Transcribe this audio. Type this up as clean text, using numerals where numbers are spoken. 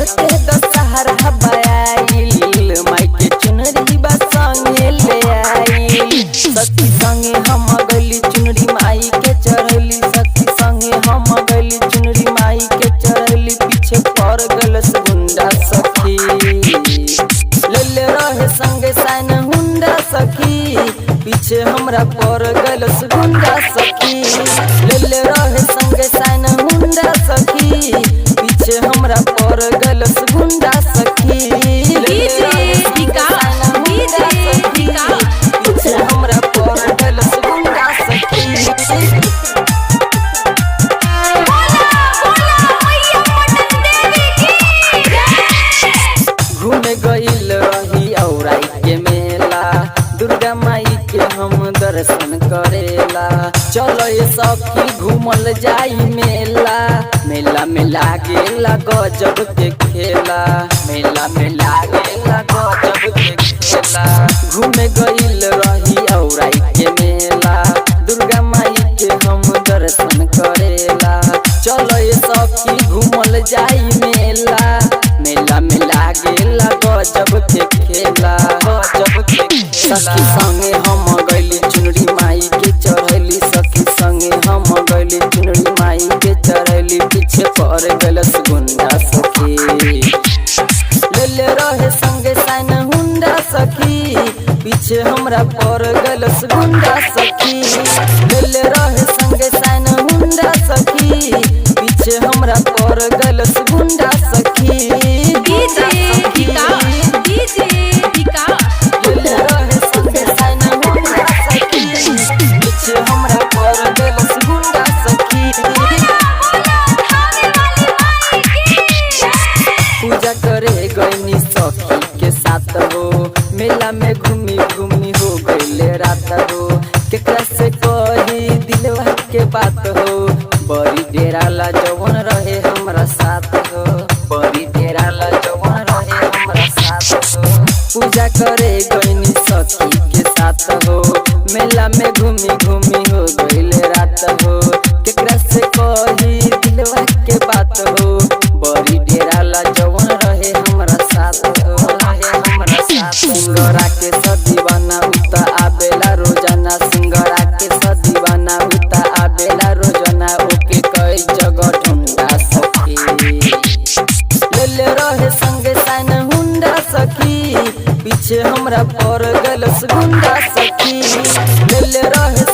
चढ़ते दशहरा बयाइल माई के चुनरी बा संगे ले आइल। सखी संगे हम गइली चुनरी माई के चढ़ली, सखी संगे हम गइली चुनरी माई के चढ़ली। पीछे पड़ गलस गुंडा सखी, ले रहे संगे साइन हुंडा सखी। पीछे हमरा पड़ गलस गुंडा सखी, ले रहे संगे साइन हुंडा सखी। पीछे हमरा पड़ गलस गुंडा सखी, पीछे हमरा पड़ गलस गुंडा सखी। घूमे गइल रही औराई के मेला, दुर्गा माई के हम दर्शन करेला। चलो ये सखी घूमल जाई मेला, मेला में लागेला गजब के खेला, मेला में लागेला गजब के खेला। घूमे गइल रही औराई के मेला, दुर्गा माई के हम दर्शन करेला। चलो ये सखी घूमल जाई मेला, मेला में लागेला गजब के खेला, गजब के खेला। सखी संगे हम गइली चुनरी माई के चढ़ली, सखी संगे हम गइली चुनरी माई के चढ़ली। पीछे पड़ गलस गुंडा सखी, ले रहे संगे साइन हुंडा सखी। पीछे हमरा पड़ गलस गुंडा सखी, ले रहे संगे साइन हुंडा सखी। पीछे हमरा पड़ गलस गुंडा सखी। पूजा करे गईनी सखी के साथ हो, मेला में घूमी घूमी हो गईले रात हो। केकरा से कही दिलवा के बात हो, बड़ी डेरा ला जवन रहे हमरा साथ हो, बड़ी डेरा ला जवन रहे हमरा साथ हो। पूजा करे गईनी सखी के साथ हो, मेला में घूमी घूमी हो गईले रात हो। केकरा से कही दिलवा के बात हो, बड़ी डेरा ला जवन रहे हमरा साथ हो, रहे हमरा साथ। सिंगरा के सदीवाना उता आबेला रोजाना, सिंगरा के सदीवाना उता आबेला रोजाना। ओके कई जगह ढूंढा सखी, ले रहे संगे साइन हुंडा सखी। पीछे हमरा पड़ गलस गुंडा सखी, ले रहे